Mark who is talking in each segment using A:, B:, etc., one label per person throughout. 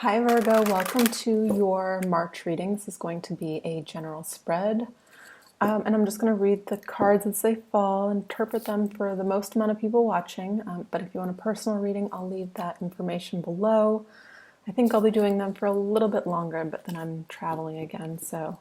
A: Hi Virgo, welcome to your March reading. This is going to be a general spread. And I'm just going to read the cards as they fall, interpret them for the most amount of people watching. But if you want a personal reading, I'll leave that information below. I think I'll be doing them for a little bit longer, but then I'm traveling again. So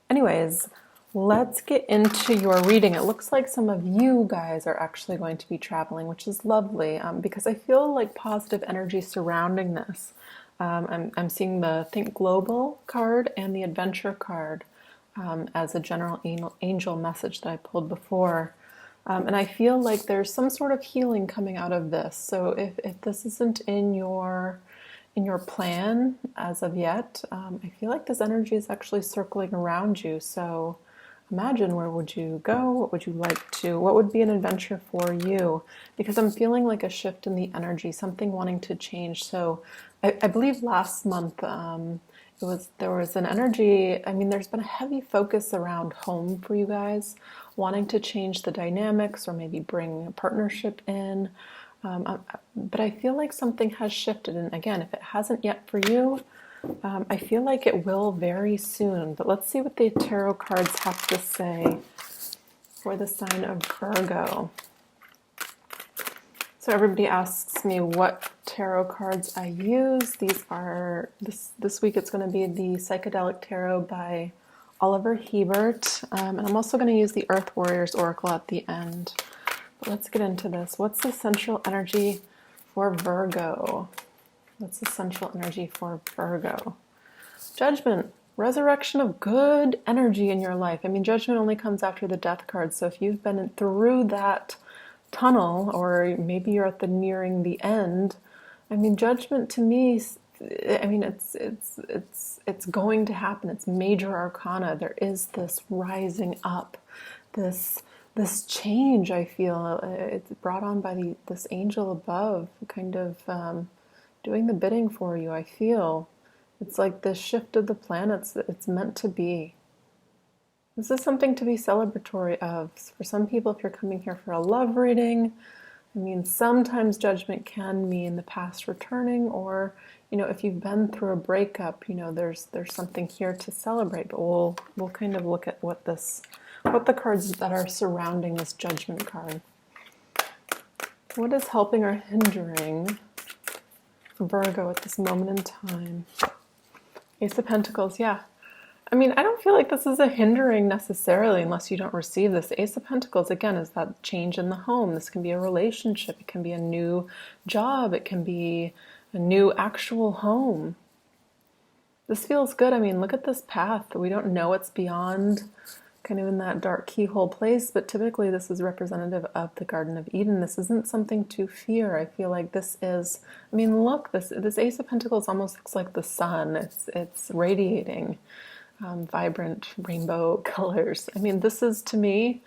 A: anyways, let's get into your reading. It looks like some of you guys are actually going to be traveling, which is lovely because I feel like positive energy surrounding this. I'm seeing the Think Global card and the Adventure card as a general angel message that I pulled before. And I feel like there's some sort of healing coming out of this. So if this isn't in your plan as of yet, I feel like this energy is actually circling around you. So imagine, where would you go? What would you like to, what would be an adventure for you? Because I'm feeling like a shift in the energy, something wanting to change. So I believe last month there was an energy, I mean, there's been a heavy focus around home for you guys, wanting to change the dynamics or maybe bring a partnership in. But I feel like something has shifted. And again, if it hasn't yet for you, I feel like it will very soon. But let's see what the tarot cards have to say for the sign of Virgo. So everybody asks me what tarot cards I use. These are, this week it's going to be the Psychedelic Tarot by Oliver Hebert. And I'm also going to use the Earth Warriors Oracle at the end. But let's get into this. What's the central energy for Virgo? What's the central energy for Virgo? Judgment. Resurrection of good energy in your life. I mean, judgment only comes after the death card. So if you've been through that tunnel, or maybe you're at the nearing the end, I mean, judgment to me, I mean, it's going to happen. It's major arcana. There is this rising up, this change. I feel it's brought on by this angel above, kind of doing the bidding for you. I feel it's like this shift of the planets. It's meant to be. This is something to be celebratory of. For some people, if you're coming here for a love reading, I mean, sometimes judgment can mean the past returning, or, you know, if you've been through a breakup, you know, there's something here to celebrate. But we'll kind of look at what the cards that are surrounding this judgment card. What is helping or hindering Virgo at this moment in time? Ace of Pentacles, yeah. I mean, I don't feel like this is a hindering necessarily unless you don't receive this. Ace of Pentacles, again, is that change in the home. This can be a relationship. It can be a new job. It can be a new actual home. This feels good. I mean, look at this path. We don't know what's beyond, kind of in that dark keyhole place, but typically this is representative of the Garden of Eden. This isn't something to fear. I feel like this is, I mean, look, this Ace of Pentacles almost looks like the sun. It's radiating. Vibrant rainbow colors. I mean, this is, to me,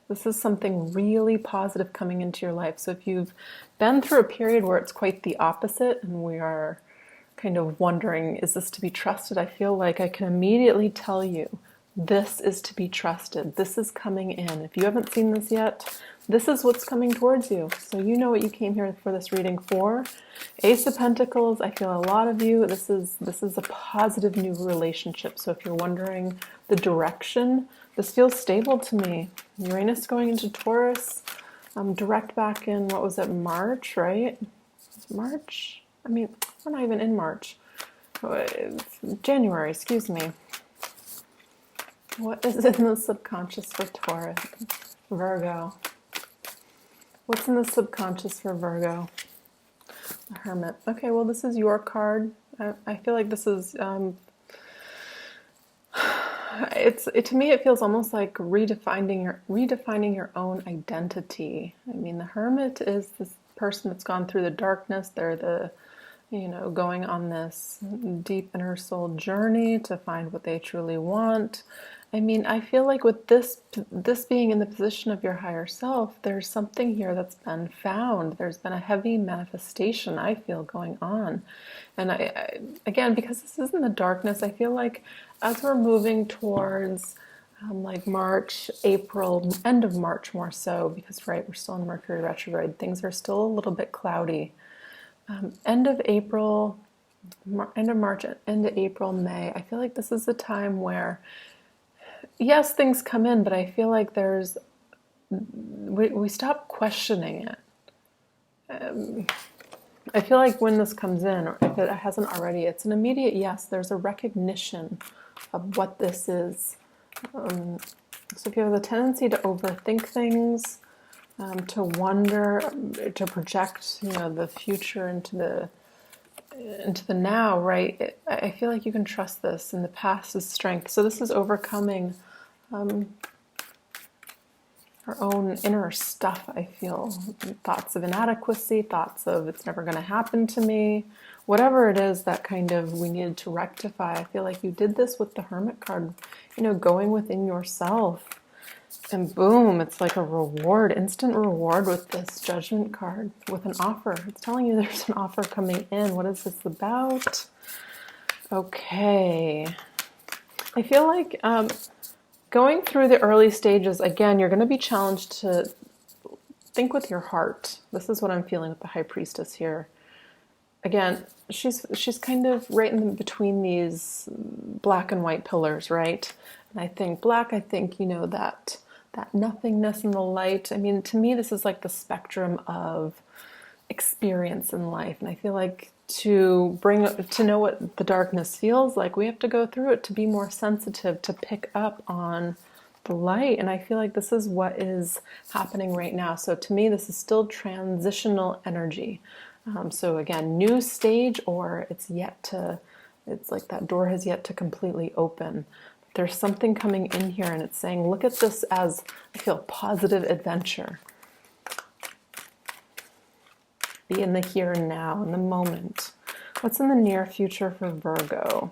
A: this is something really positive coming into your life. So if you've been through a period where it's quite the opposite and we are kind of wondering, is this to be trusted? I feel like I can immediately tell you, this is to be trusted. This is coming in. If you haven't seen this yet, this is what's coming towards you. So you know what you came here for this reading for. Ace of Pentacles, I feel a lot of you, this is a positive new relationship. So if you're wondering the direction, this feels stable to me. Uranus going into Taurus, direct back in, what was it, March, right? March? I mean, we're not even in March. January, excuse me. What is in the subconscious for Taurus? Virgo. What's in the subconscious for Virgo? The Hermit. Okay, well, this is your card. I feel like this is, to me, it feels almost like redefining your own identity. I mean, the Hermit is this person that's gone through the darkness. They're going on this deep inner soul journey to find what they truly want. I mean, I feel like with this being in the position of your higher self, there's something here that's been found. There's been a heavy manifestation, I feel, going on. And I again, because this is in the darkness, I feel like as we're moving towards like March, April, end of March more so, because right, we're still in Mercury retrograde, things are still a little bit cloudy. End of April, End of March, into April, May. I feel like this is a time where, yes, things come in, but I feel like we stop questioning it. I feel like when this comes in, or if it hasn't already, it's an immediate yes. There's a recognition of what this is. So if you have the tendency to overthink things, to wonder, to project, the future into the now, right? I feel like you can trust this, and the past is strength. So this is overcoming our own inner stuff, I feel. Thoughts of inadequacy, thoughts of it's never going to happen to me, whatever it is that kind of we needed to rectify. I feel like you did this with the Hermit card, going within yourself. And boom, it's like a reward, instant reward with this Judgment card, with an offer. It's telling you there's an offer coming in. What is this about? Okay. I feel like going through the early stages, again, you're going to be challenged to think with your heart. This is what I'm feeling with the High Priestess here. Again, she's kind of right in between these black and white pillars, right? And I think black, that nothingness and the light. I mean, to me, this is like the spectrum of experience in life. And I feel like to know what the darkness feels like, we have to go through it to be more sensitive, to pick up on the light. And I feel like this is what is happening right now. So to me, this is still transitional energy. So again, new stage, or it's like that door has yet to completely open. There's something coming in here, and it's saying, look at this as, I feel, positive adventure. Be in the here and now, in the moment. What's in the near future for Virgo?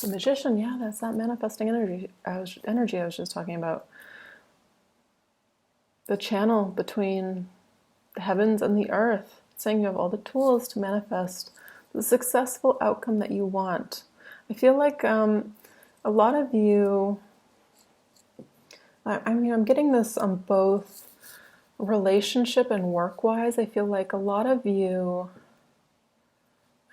A: The Magician, yeah, that's that manifesting energy I was just talking about. The channel between the heavens and the earth. It's saying you have all the tools to manifest the successful outcome that you want. I feel like a lot of you, I'm getting this on both relationship and work-wise. I feel like a lot of you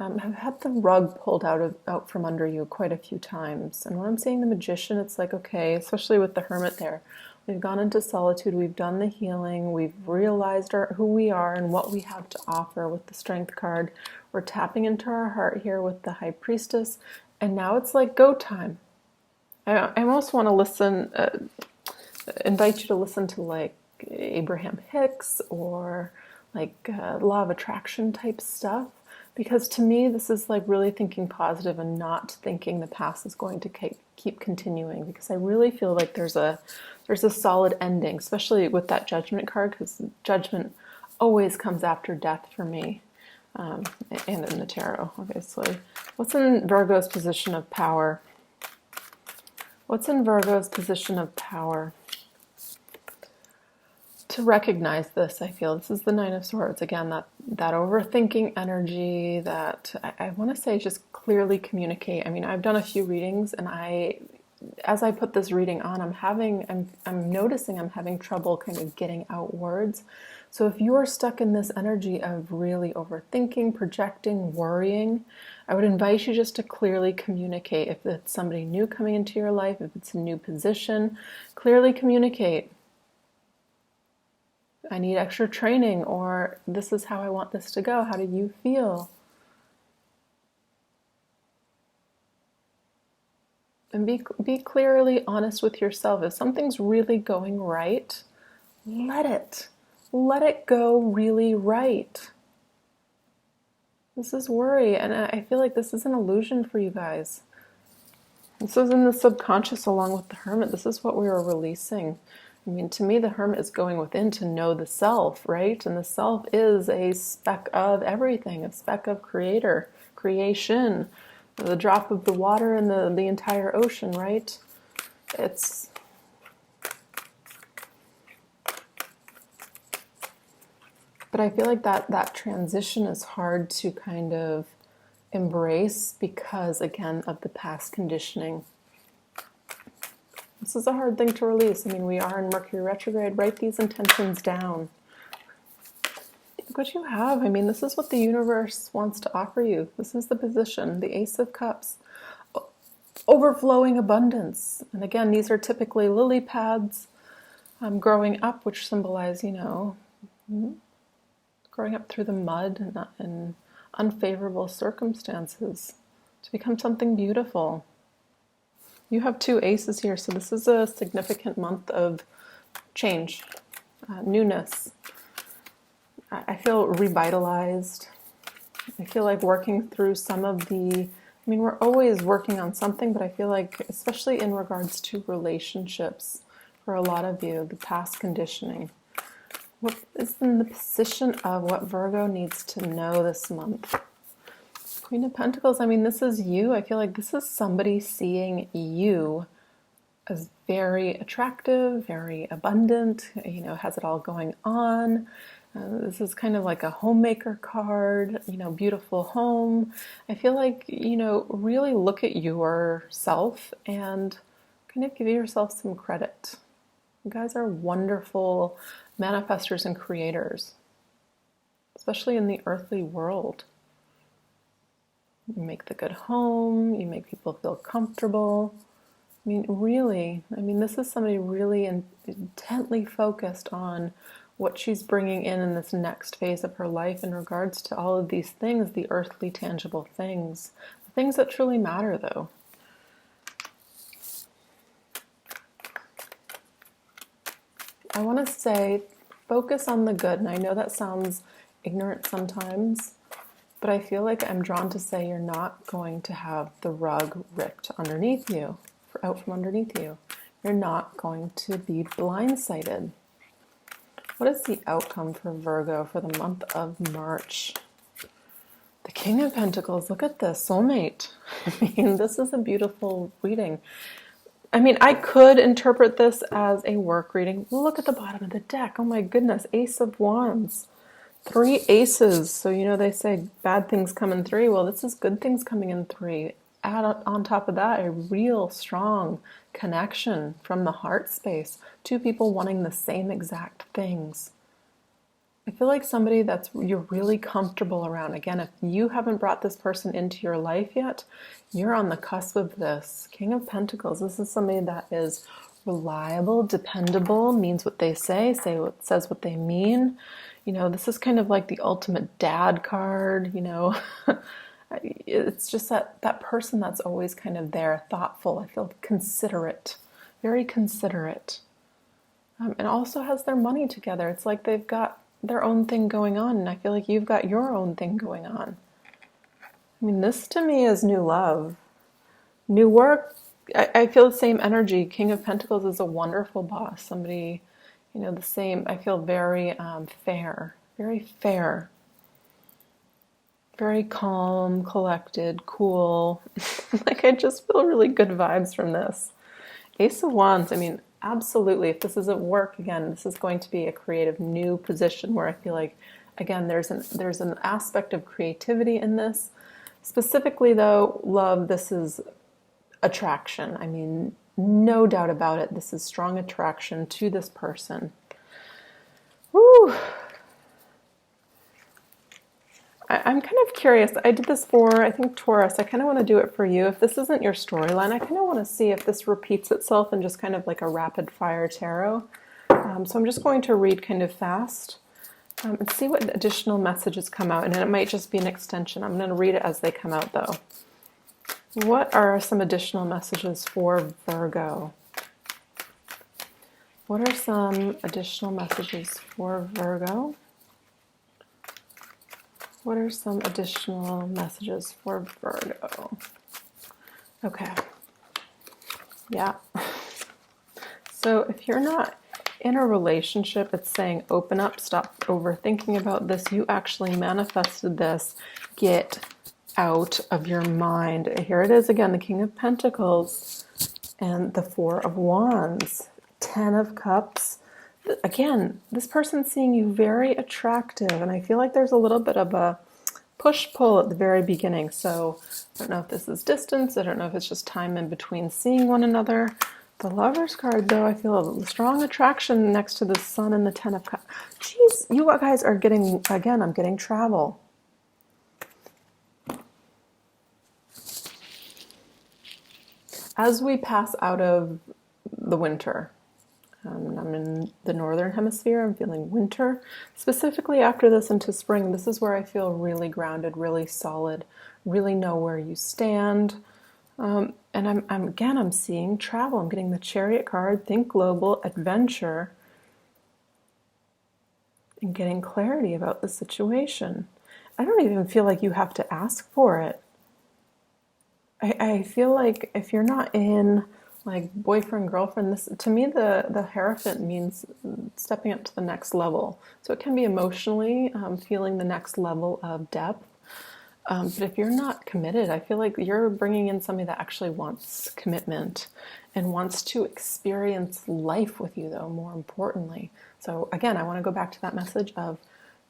A: have had the rug pulled out from under you quite a few times. And when I'm saying the Magician, it's like, okay, especially with the Hermit there, we've gone into solitude, we've done the healing, we've realized who we are and what we have to offer with the Strength card. We're tapping into our heart here with the High Priestess. And now it's like go time. I almost want to invite you to listen to like Abraham Hicks or like Law of Attraction type stuff. Because to me, this is like really thinking positive and not thinking the past is going to keep continuing. Because I really feel like there's a solid ending, especially with that Judgment card, because Judgment always comes after death for me. And in the tarot, obviously. What's in Virgo's position of power? What's in Virgo's position of power? To recognize this, I feel this is the Nine of Swords. Again, that overthinking energy, that I want to say just clearly communicate. I mean, I've done a few readings, and as I put this reading on, I'm noticing I'm having trouble kind of getting out words. So if you're stuck in this energy of really overthinking, projecting, worrying, I would invite you just to clearly communicate. If it's somebody new coming into your life, if it's a new position, clearly communicate. I need extra training, or this is how I want this to go. How do you feel? And be clearly honest with yourself. If something's really going right, let it go really right. This is worry, and I feel like this is an illusion for you guys. This is in the subconscious along with the Hermit. This is what we are releasing. I mean, to me, the Hermit is going within to know the self, right? And the self is a speck of everything, a speck of creation, the drop of the water in the entire ocean, right? But I feel like that transition is hard to kind of embrace because, again, of the past conditioning. This is a hard thing to release. I mean, we are in Mercury retrograde. Write these intentions down. Look what you have. I mean, this is what the universe wants to offer you. This is the position, the Ace of Cups. Overflowing abundance. And again, these are typically lily pads growing up, which symbolize, you know, growing up through the mud and not in unfavorable circumstances to become something beautiful. You have two aces here, so this is a significant month of change, newness. I feel revitalized. I feel like working through some of the, I mean, we're always working on something, but I feel like, especially in regards to relationships, for a lot of you, the past conditioning. What is in the position of what Virgo needs to know this month? Queen of Pentacles, I mean, this is you. I feel like this is somebody seeing you as very attractive, very abundant, you know, has it all going on. This is kind of like a homemaker card, you know, beautiful home. I feel like, you know, really look at yourself and kind of give yourself some credit. You guys are wonderful manifestors and creators, especially in the earthly world. You make the good home, you make people feel comfortable. I mean, really, I mean, this is somebody really intently focused on what she's bringing in this next phase of her life in regards to all of these things, the earthly, tangible things, the things that truly matter, though. I want to say, focus on the good, and I know that sounds ignorant sometimes, but I feel like I'm drawn to say you're not going to have the rug ripped underneath you, out from underneath you. You're not going to be blindsided. What is the outcome for Virgo for the month of March? The King of Pentacles, look at this, soulmate. I mean, this is a beautiful reading. I mean, I could interpret this as a work reading. Look at the bottom of the deck. Oh my goodness, Ace of Wands. 3 aces. So, you know, they say bad things come in 3. Well, this is good things coming in 3. Add on top of that a real strong connection from the heart space. 2 people wanting the same exact things. I feel like somebody that's you're really comfortable around. Again, if you haven't brought this person into your life yet, you're on the cusp of this. King of Pentacles, this is somebody that is reliable, dependable, means what they say, says what they mean. You know, this is kind of like the ultimate dad card, you know. It's just that person that's always kind of there, thoughtful. I feel considerate, very considerate. And also has their money together. It's like they've got their own thing going on, and I feel like you've got your own thing going on. I mean, this to me is new love. New work, I feel the same energy. King of Pentacles is a wonderful boss. Somebody, you know, the same, I feel very fair, very fair. Very calm, collected, cool. Like I just feel really good vibes from this. Ace of Wands, I mean, absolutely. If this isn't work, again, this is going to be a creative new position where I feel like, again, there's an aspect of creativity in this. Specifically though, love, this is attraction. I mean, no doubt about it. This is strong attraction to this person. Woo! I'm kind of curious. I did this for, I think, Taurus. I kind of want to do it for you. If this isn't your storyline, I kind of want to see if this repeats itself in just kind of like a rapid fire tarot. So I'm just going to read kind of fast and see what additional messages come out. And it might just be an extension. I'm going to read it as they come out, though. What are some additional messages for Virgo? What are some additional messages for Virgo? What are some additional messages for Virgo? Okay. Yeah. So if you're not in a relationship, it's saying open up, stop overthinking about this. You actually manifested this. Get out of your mind. Here it is again, the King of Pentacles and the 4 of Wands, 10 of Cups. Again, this person's seeing you very attractive, and I feel like there's a little bit of a push-pull at the very beginning. So I don't know if this is distance. I don't know if it's just time in between seeing one another. The Lover's card, though, I feel a strong attraction next to the Sun and the Ten of Cups. Jeez, you guys are getting, again, I'm getting travel. As we pass out of the winter, I'm in the northern hemisphere, I'm feeling winter. Specifically after this into spring, this is where I feel really grounded, really solid, really know where you stand. And I'm seeing travel. I'm getting the Chariot card, think global, adventure, and getting clarity about the situation. I don't even feel like you have to ask for it. I feel like if you're not in like boyfriend, girlfriend, this to me the Hierophant means stepping up to the next level. So it can be emotionally feeling the next level of depth. But if you're not committed, I feel like you're bringing in somebody that actually wants commitment and wants to experience life with you, though, more importantly. So again, I want to go back to that message of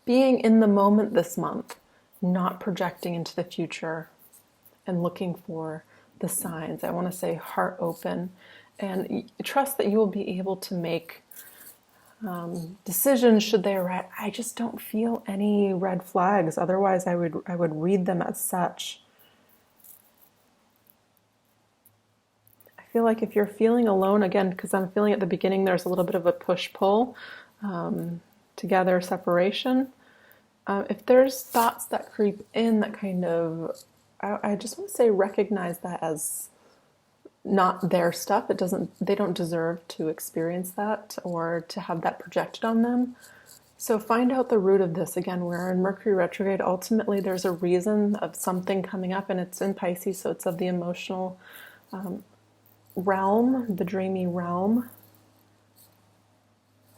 A: being in the moment this month, not projecting into the future and looking for the signs. I want to say heart open and trust that you will be able to make decisions should they arise. I just don't feel any red flags. Otherwise, I would read them as such. I feel like if you're feeling alone, again, because I'm feeling at the beginning there's a little bit of a push-pull, together separation. If there's thoughts that creep in that kind of, I just want to say recognize that as not their stuff. They don't deserve to experience that or to have that projected on them. So find out the root of this. Again, we're in Mercury retrograde. Ultimately, there's a reason of something coming up, and it's in Pisces, so it's of the emotional realm, the dreamy realm.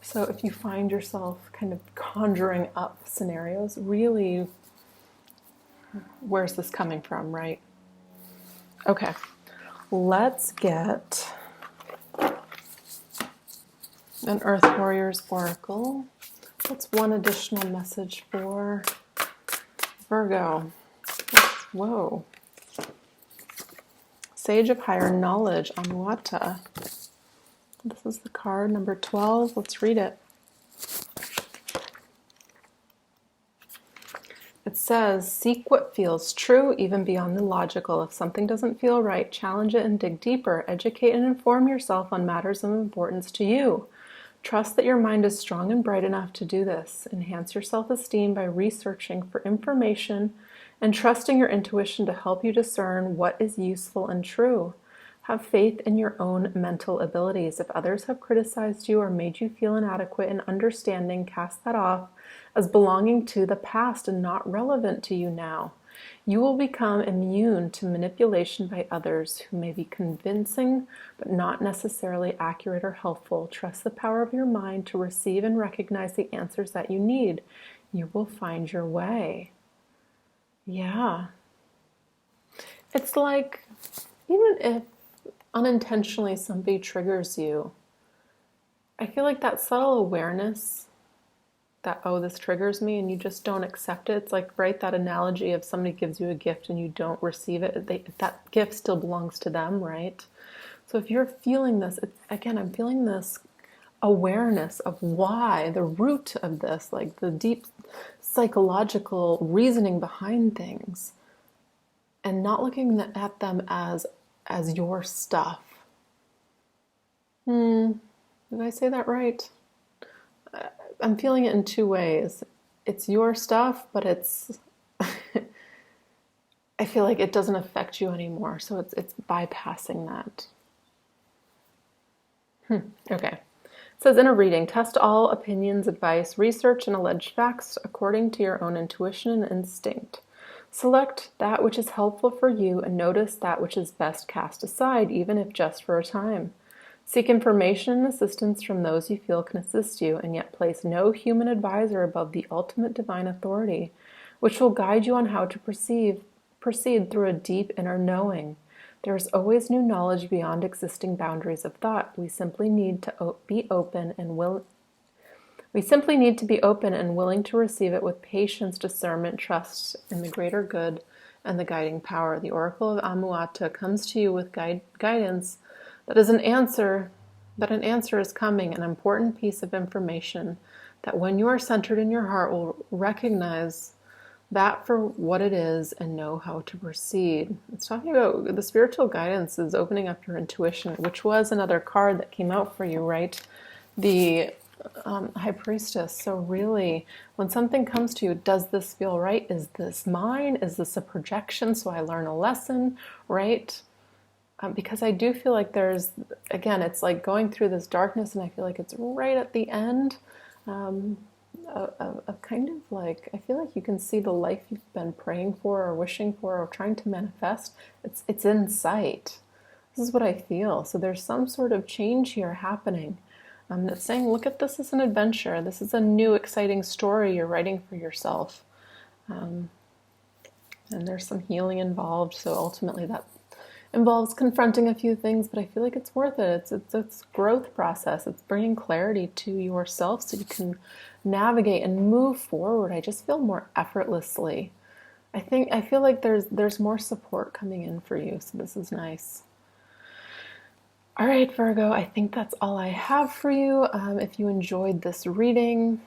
A: So if you find yourself kind of conjuring up scenarios, really, where's this coming from, right? Okay. Let's get an Earth Warriors Oracle. What's one additional message for Virgo? Whoa. Sage of Higher Knowledge, Amuata. This is the card number 12. Let's read it. It says, seek what feels true, even beyond the logical. If something doesn't feel right, challenge it and dig deeper. Educate and inform yourself on matters of importance to you. Trust that your mind is strong and bright enough to do this. Enhance your self-esteem by researching for information and trusting your intuition to help you discern what is useful and true. Have faith in your own mental abilities. If others have criticized you or made you feel inadequate in understanding, cast that off as belonging to the past and not relevant to you now. You will become immune to manipulation by others who may be convincing but not necessarily accurate or helpful. Trust the power of your mind to receive and recognize the answers that you need. You will find your way. Yeah. It's like, even if unintentionally somebody triggers you, I feel like that subtle awareness that, oh, this triggers me, and you just don't accept it. It's like, right, that analogy of somebody gives you a gift and you don't receive it. That gift still belongs to them, right? So if you're feeling this, again, I'm feeling this awareness of why, the root of this, like the deep psychological reasoning behind things, and not looking at them as your stuff. Did I say that right? I'm feeling it in two ways. It's your stuff, but it's I feel like it doesn't affect you anymore, so it's bypassing that. Okay. It says, in a reading, test all opinions, advice, research, and alleged facts according to your own intuition and instinct. Select that which is helpful for you and notice that which is best cast aside, even if just for a time. Seek information and assistance from those you feel can assist you, and yet place no human advisor above the ultimate divine authority, which will guide you on how to proceed through a deep inner knowing. There is always new knowledge beyond existing boundaries of thought. We simply need to be open and willing to receive it with patience, discernment, trust in the greater good and the guiding power. The Oracle of Amuata comes to you with guidance that is an answer, that an answer is coming, an important piece of information that when you are centered in your heart will recognize that for what it is and know how to proceed. It's talking about the spiritual guidance is opening up your intuition, which was another card that came out for you, right? The High Priestess. So really, when something comes to you, does this feel right? Is this mine? Is this a projection so I learn a lesson, right? Because I do feel like there's, again, it's like going through this darkness, and I feel like it's right at the end. A kind of like, I feel like you can see the life you've been praying for or wishing for or trying to manifest. It's in sight. This is what I feel. So there's some sort of change here happening. It's saying, look at this as an adventure. This is a new, exciting story you're writing for yourself. And there's some healing involved. So ultimately that involves confronting a few things, but I feel like it's worth it. It's a growth process. It's bringing clarity to yourself so you can navigate and move forward. I just feel more effortlessly. I feel like there's more support coming in for you, so this is nice. All right, Virgo, I think that's all I have for you. If you enjoyed this reading,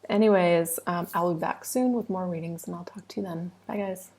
A: anyways, I'll be back soon with more readings, and I'll talk to you then. Bye, guys.